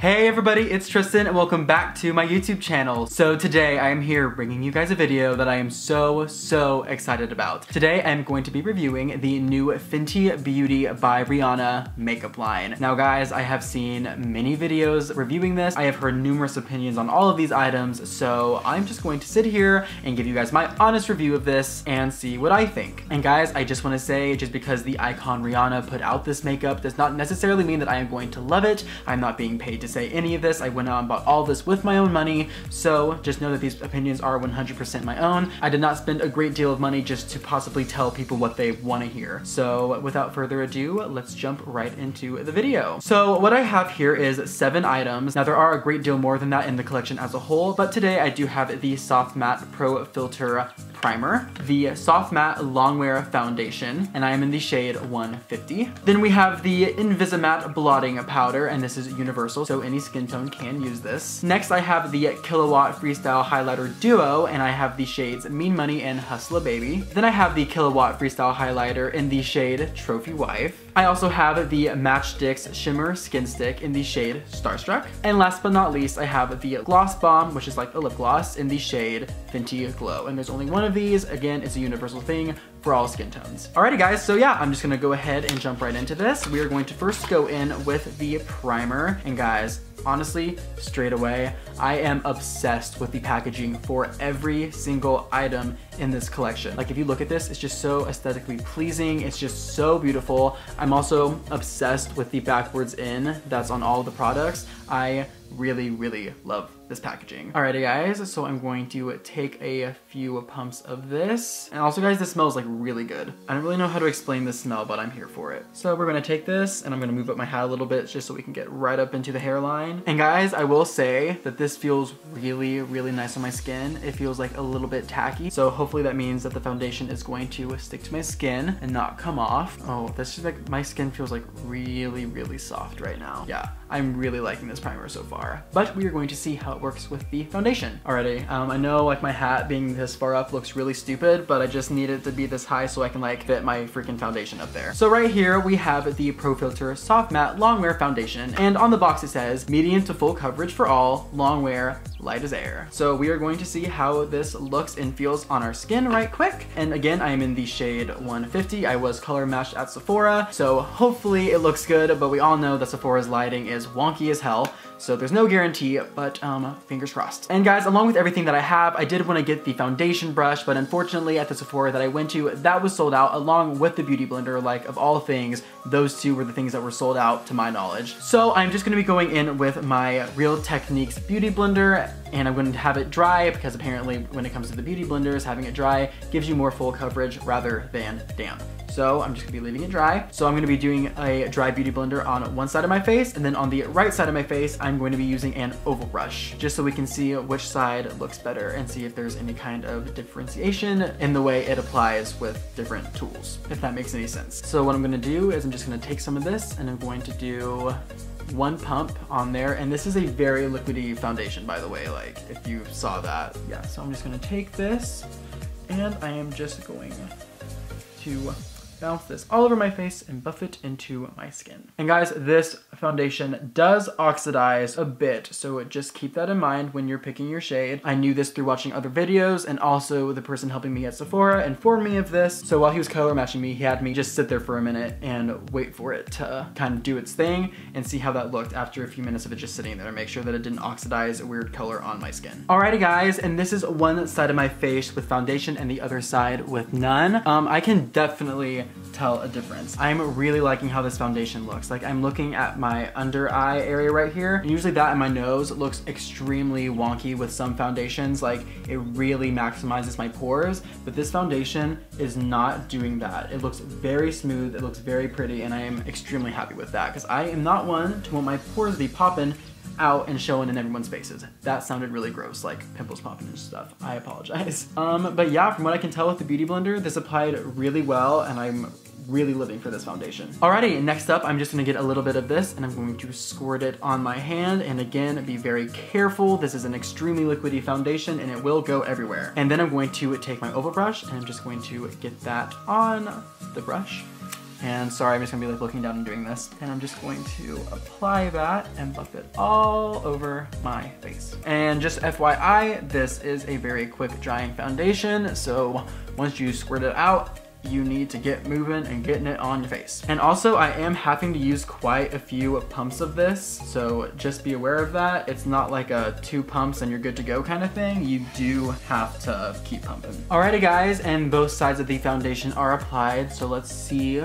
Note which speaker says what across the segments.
Speaker 1: Hey everybody, it's Tristan and welcome back to my YouTube channel. So today I am here bringing you guys a video that I am so excited about. Today I'm going to be reviewing the new Fenty Beauty by Rihanna makeup line. Now guys, I have seen many videos reviewing this. I have heard numerous opinions on all of these items, so I'm just going to sit here and give you guys my honest review of this and see what I think. And guys, I just want to say, just because the icon Rihanna put out this makeup does not necessarily mean that I am going to love it. I'm not being paid to say any of this. I went out and bought all this with my own money, so just know that these opinions are 100% my own. I did not spend a great deal of money just to possibly tell people what they want to hear. So without further ado, let's jump right into the video. So what I have here is 7 items. Now there are a great deal more than that in the collection as a whole, but today I do have the Soft Matte Pro Filter Primer, the Soft Matte Longwear Foundation, and I am in the shade 150. Then we have the Invisimatte Blotting Powder, and this is universal, so any skin tone can use this. Next I have the Killawatt Freestyle Highlighter Duo, and I have the shades Mean Money and Hustler Baby. Then I have the Killawatt Freestyle Highlighter in the shade Trophy Wife. I also have the Matchsticks Shimmer Skin Stick in the shade Starstruck. And last but not least, I have the Gloss Bomb, which is like a lip gloss, in the shade Fenty Glow. And there's only one of these. Again, it's a universal thing for all skin tones. Alrighty guys, so yeah, I'm just gonna go ahead and jump right into this. We are going to first go in with the primer. And guys, honestly, straight away, I am obsessed with the packaging for every single item in this collection. Like if you look at this, it's just so aesthetically pleasing. It's just so beautiful. I'm also obsessed with the backwards in that's on all of the products. I really love this packaging. Alrighty guys, so I'm going to take a few pumps of this. And also guys, this smells like really good. I don't really know how to explain this smell, but I'm here for it. So we're gonna take this and I'm gonna move up my hat a little bit just so we can get right up into the hairline. And guys, I will say that this feels really nice on my skin. It feels like a little bit tacky. So hopefully that means that the foundation is going to stick to my skin and not come off. Oh, that's just like, my skin feels like really soft right now. Yeah, I'm really liking this primer so far. But we are going to see how it works with the foundation. Alrighty, I know like my hat being this far up looks really stupid, but I just need it to be this high so I can like fit my freaking foundation up there. So right here we have the Pro Filter Soft Matte Longwear Foundation, and on the box it says medium to full coverage for all, long wear, light as air. So we are going to see how this looks and feels on our skin right quick. And again, I am in the shade 150. I was color matched at Sephora, so hopefully it looks good, but we all know that Sephora's lighting is wonky as hell. So there's no guarantee, but fingers crossed. And guys, along with everything that I have, I did want to get the foundation brush, but unfortunately at the Sephora that I went to, that was sold out along with the Beauty Blender. Like of all things, those two were the things that were sold out to my knowledge. So I'm just going to be going in with my Real Techniques Beauty Blender, and I'm going to have it dry because apparently when it comes to the beauty blenders, having it dry gives you more full coverage rather than damp. So I'm just gonna be leaving it dry. So I'm gonna be doing a dry beauty blender on one side of my face, and then on the right side of my face, I'm going to be using an oval brush, just so we can see which side looks better and see if there's any kind of differentiation in the way it applies with different tools, if that makes any sense. So what I'm gonna do is I'm just gonna take some of this and I'm going to do 1 pump on there, and this is a very liquidy foundation, by the way, like if you saw that. Yeah, so I'm just gonna take this and I am just going to bounce this all over my face and buff it into my skin. And guys, this foundation does oxidize a bit, so just keep that in mind when you're picking your shade. I knew this through watching other videos, and also the person helping me at Sephora informed me of this. So while he was color matching me, he had me just sit there for a minute and wait for it to kind of do its thing and see how that looked after a few minutes of it just sitting there and make sure that it didn't oxidize a weird color on my skin. Alrighty guys, and this is one side of my face with foundation and the other side with none. I can definitely tell a difference. I'm really liking how this foundation looks. Like I'm looking at my under eye area right here, and usually that in my nose looks extremely wonky with some foundations. Like it really maximizes my pores, but this foundation is not doing that. It looks very smooth, it looks very pretty, and I am extremely happy with that because I am not one to want my pores to be popping out and showing in everyone's faces. That sounded really gross, like pimples popping and stuff. I apologize. But yeah, from what I can tell with the Beauty Blender, this applied really well, and I'm really living for this foundation. Alrighty, next up, I'm just gonna get a little bit of this and I'm going to squirt it on my hand. And again, be very careful. This is an extremely liquidy foundation and it will go everywhere. And then I'm going to take my oval brush and I'm just going to get that on the brush. And sorry, I'm just gonna be like looking down and doing this. And I'm just going to apply that and buff it all over my face. And just FYI, this is a very quick drying foundation. So once you squirt it out, you need to get moving and getting it on your face. And also I am having to use quite a few pumps of this, so just be aware of that. It's not like a 2 pumps and you're good to go kind of thing. You do have to keep pumping. Alrighty guys, and both sides of the foundation are applied, so let's see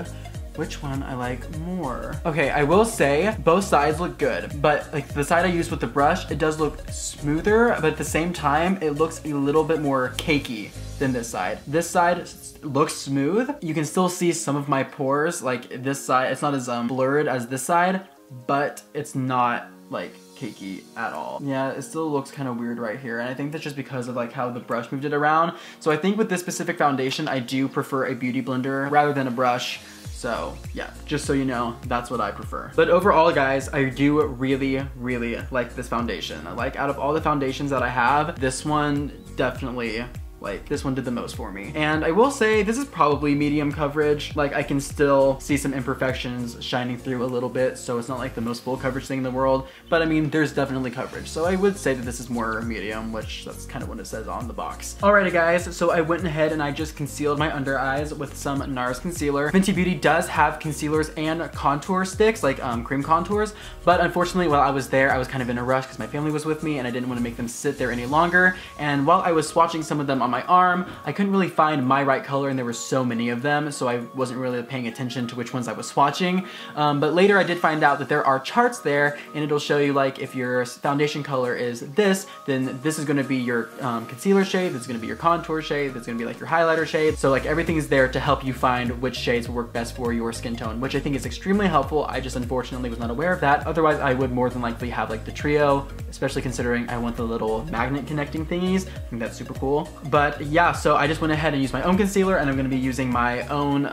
Speaker 1: which one I like more. Okay, I will say both sides look good, but like the side I used with the brush, it does look smoother, but at the same time, it looks a little bit more cakey than this side. This side looks smooth. You can still see some of my pores, like this side, it's not as blurred as this side, but it's not like cakey at all. Yeah, it still looks kind of weird right here, and I think that's just because of like how the brush moved it around. So I think with this specific foundation, I do prefer a beauty blender rather than a brush. So yeah, just so you know, that's what I prefer. But overall guys, I do really, really like this foundation. Like out of all the foundations that I have, this one definitely, like this one did the most for me. And I will say this is probably medium coverage. Like I can still see some imperfections shining through a little bit, so it's not like the most full coverage thing in the world, but I mean, there's definitely coverage. So I would say that this is more medium, which that's kind of what it says on the box. Alrighty guys, so I went ahead and I just concealed my under eyes with some NARS concealer. Fenty Beauty does have concealers and contour sticks, like cream contours, but unfortunately while I was there, I was kind of in a rush because my family was with me and I didn't want to make them sit there any longer. And while I was swatching some of them on my arm, I couldn't really find my right color and there were so many of them, so I wasn't really paying attention to which ones I was swatching. But later I did find out that there are charts there and it'll show you like if your foundation color is this, then this is going to be your concealer shade, this is going to be your contour shade, this is going to be like your highlighter shade. So like everything is there to help you find which shades will work best for your skin tone, which I think is extremely helpful. I just unfortunately was not aware of that. Otherwise I would more than likely have like the trio, especially considering I want the little magnet connecting thingies. I think that's super cool. But yeah, so I just went ahead and used my own concealer, and I'm going to be using my own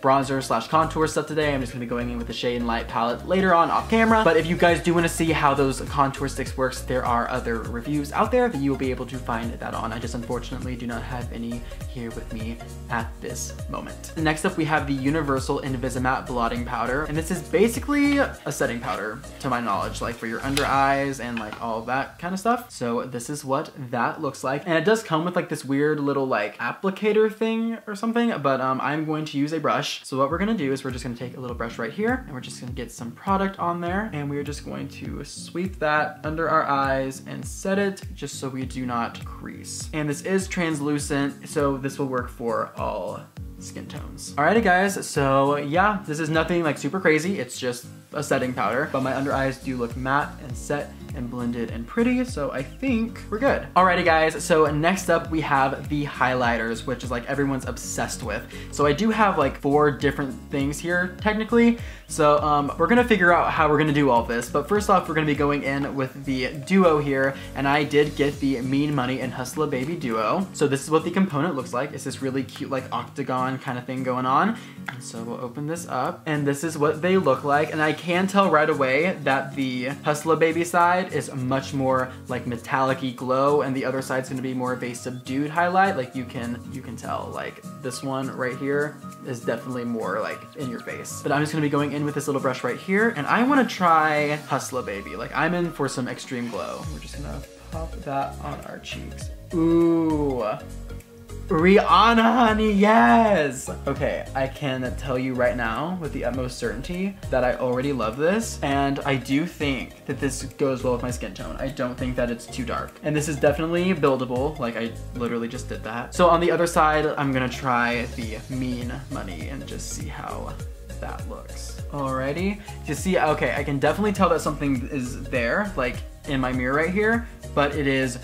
Speaker 1: bronzer slash contour stuff today. I'm just going to be going in with the Shade and Light palette later on off camera. But if you guys do want to see how those contour sticks works, there are other reviews out there that you will be able to find that on. I just unfortunately do not have any here with me at this moment. Next up we have the Universal Invisimatte Blotting Powder, and this is basically a setting powder to my knowledge, like for your under eyes and like all of that kind of stuff. So this is what that looks like, and it does come with like this weird little like applicator thing or something, but I'm going to use a brush. So what we're gonna do is we're just gonna take a little brush right here and we're just gonna get some product on there, and we're just going to sweep that under our eyes and set it just so we do not crease. And this is translucent, so this will work for all skin tones. Alrighty guys, so yeah, this is nothing like super crazy, it's just a setting powder, but my under eyes do look matte and set and blended and pretty, so I think we're good. Alrighty guys, so next up we have the highlighters, which is like everyone's obsessed with. So I do have like 4 different things here technically, so we're gonna figure out how we're gonna do all this, but first off we're gonna be going in with the duo here, and I did get the Mean Money and Hustler Baby duo. So this is what the component looks like. It's this really cute like octagon kind of thing going on. And so we'll open this up, and this is what they look like, and I can tell right away that the Hustler Baby side is much more like metallic-y glow, and the other side's gonna be more of a subdued highlight. Like you can tell, like this one right here is definitely more like in your face. But I'm just gonna be going in with this little brush right here, and I wanna try Hustler Baby. Like I'm in for some extreme glow. We're just gonna pop that on our cheeks. Ooh. Rihanna, honey, yes! Okay, I can tell you right now with the utmost certainty that I already love this, and I do think that this goes well with my skin tone. I don't think that it's too dark. And this is definitely buildable, like I literally just did that. So on the other side, I'm gonna try the Mean Money and just see how that looks. Alrighty, you see, okay, I can definitely tell that something is there, like in my mirror right here, but it is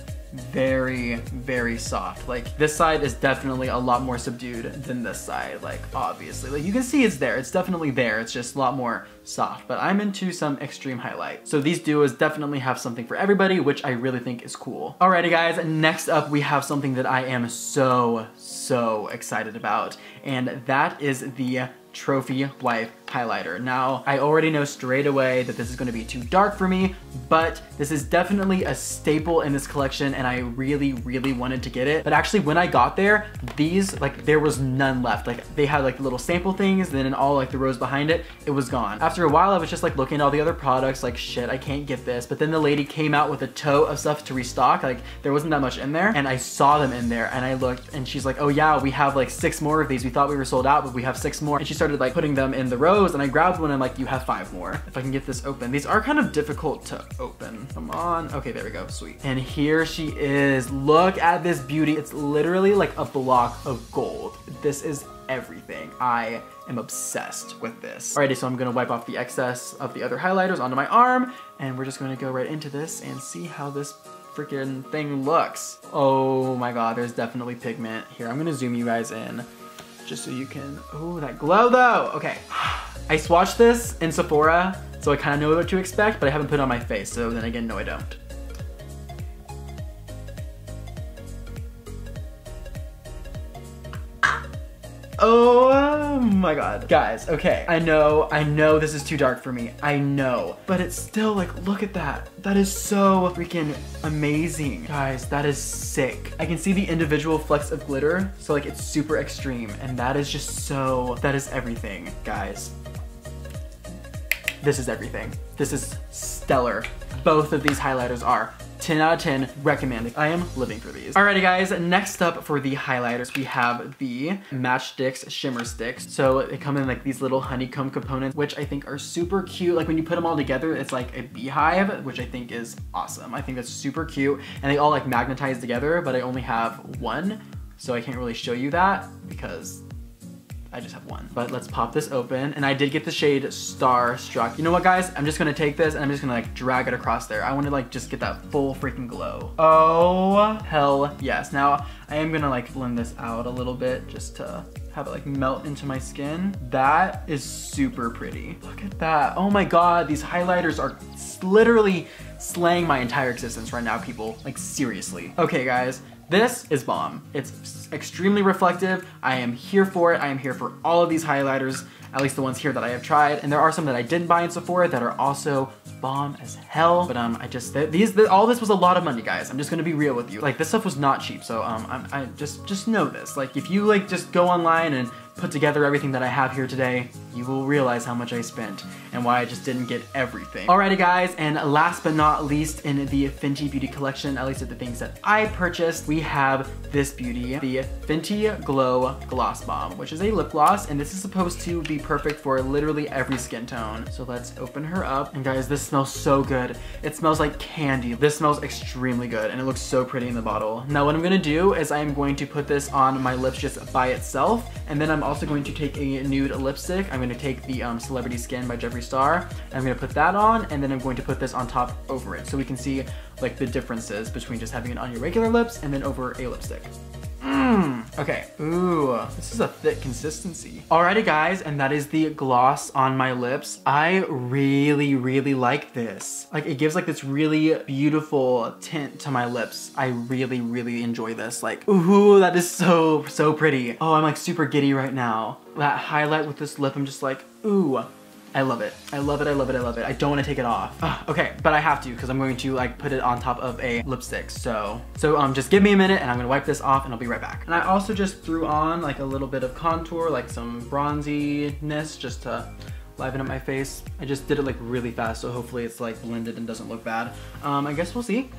Speaker 1: very, very soft. Like this side is definitely a lot more subdued than this side, like obviously. Like you can see it's there, it's definitely there, it's just a lot more soft, but I'm into some extreme highlight. So these duos definitely have something for everybody, which I really think is cool. Alrighty guys, next up we have something that I am so excited about, and that is the Trophy Wife highlighter. Now, I already know straight away that this is gonna be too dark for me, but this is definitely a staple in this collection and I really, really wanted to get it. But actually when I got there, these, like there was none left. Like they had like the little sample things, then in all like the rows behind it, it was gone. After a while, I was just like looking at all the other products, like shit, I can't get this. But then the lady came out with a tote of stuff to restock. Like there wasn't that much in there and I saw them in there and I looked and she's like, oh yeah, we have like 6 more of these. We thought we were sold out, but we have 6 more. And she started like putting them in the rows and I grabbed one and I'm like, you have 5 more. If I can get this open. These are kind of difficult to open. Come on. Okay, there we go. Sweet. And here she is. Look at this beauty. It's literally like a block of gold. This is everything. I am obsessed with this. Alrighty, so I'm gonna wipe off the excess of the other highlighters onto my arm and we're just gonna go right into this and see how this freaking thing looks. Oh my god, there's definitely pigment. Here, I'm gonna zoom you guys in just so you can, oh, that glow though. Okay, I swatched this in Sephora, so I kind of know what to expect, but I haven't put it on my face, so then again, no I don't. Oh my god. Guys, okay, I know this is too dark for me. I know, but it's still like, look at that. That is so freaking amazing. Guys, that is sick. I can see the individual flecks of glitter, so like it's super extreme, and that is just so, that is everything, guys. This is everything. This is stellar. Both of these highlighters are 10 out of 10, recommended. I am living for these. Alrighty guys, next up for the highlighters, we have the Matchsticks Shimmer Sticks. So they come in like these little honeycomb components, which I think are super cute. Like when you put them all together, it's like a beehive, which I think is awesome. I think that's super cute. And they all like magnetize together, but I only have one. So I can't really show you that because I just have one. But let's pop this open. And I did get the shade Starstruck. You know what guys? I'm just gonna take this and I'm just gonna like drag it across there. I wanna like just get that full freaking glow. Oh, hell yes. Now I am gonna like blend this out a little bit just to have it like melt into my skin. That is super pretty. Look at that. Oh my God, these highlighters are literally slaying my entire existence right now, people. Like seriously. Okay guys, this is bomb. It's extremely reflective. I am here for it. I am here for all of these highlighters, at least the ones here that I have tried. And there are some that I didn't buy in Sephora that are also bomb as hell. But all this was a lot of money, guys. I'm just gonna be real with you. Like this stuff was not cheap. So I just know this. Like if you like just go online and put together everything that I have here today, you will realize how much I spent and why I just didn't get everything. Alrighty guys, and last but not least in the Fenty Beauty collection, at least of the things that I purchased, we have this beauty, the Fenty Glow Gloss Bomb, which is a lip gloss, and this is supposed to be perfect for literally every skin tone. So let's open her up, and guys, this smells so good. It smells like candy. This smells extremely good, and it looks so pretty in the bottle. Now what I'm gonna do is I am going to put this on my lips just by itself, and then I'm also going to take a nude lipstick. I'm going to take the Celebrity Skin by Jeffree Star, and I'm going to put that on, and then I'm going to put this on top over it so we can see like the differences between just having it on your regular lips and then over a lipstick. Okay, ooh, this is a thick consistency. Alrighty guys, and that is the gloss on my lips. I really, really like this. Like it gives like this really beautiful tint to my lips. I really, really enjoy this. Like, ooh, that is so pretty. Oh, I'm like super giddy right now. That highlight with this lip, I'm just like, ooh. I love it. I love it, I love it, I love it. I don't want to take it off. Okay, but I have to because I'm going to like put it on top of a lipstick. So just give me a minute and I'm gonna wipe this off and I'll be right back. And I also just threw on like a little bit of contour, like some bronziness just to liven up my face. I just did it like really fast, so hopefully it's like blended and doesn't look bad. I guess we'll see.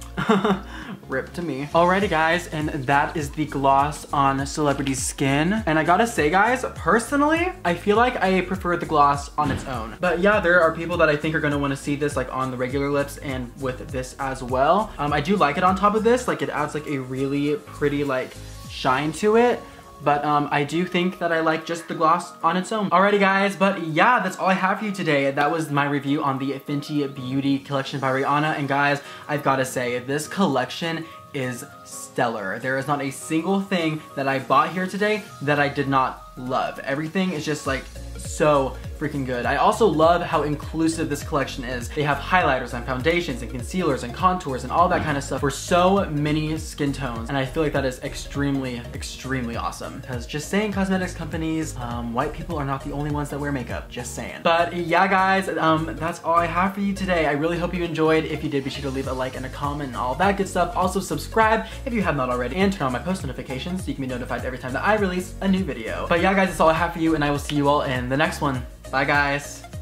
Speaker 1: Rip to me. Alrighty guys, and that is the gloss on Celebrity Skin. And I gotta say guys, personally, I feel like I prefer the gloss on its own. But yeah, there are people that I think are gonna wanna see this like on the regular lips and with this as well. I do like it on top of this, like it adds like a really pretty like shine to it. But I do think that I like just the gloss on its own. Alrighty guys, but yeah, that's all I have for you today. That was my review on the Fenty Beauty collection by Rihanna. And guys, I've gotta say, this collection is stellar. There is not a single thing that I bought here today that I did not love. Everything is just like so freaking good. I also love how inclusive this collection is. They have highlighters and foundations and concealers and contours and all that kind of stuff for so many skin tones, and I feel like that is extremely, extremely awesome. Because just saying, cosmetics companies, white people are not the only ones that wear makeup, just saying. But yeah guys, that's all I have for you today. I really hope you enjoyed. If you did, be sure to leave a like and a comment and all that good stuff. Also subscribe if you have not already, and turn on my post notifications so you can be notified every time that I release a new video. But yeah guys, that's all I have for you, and I will see you all in the next one. Bye guys.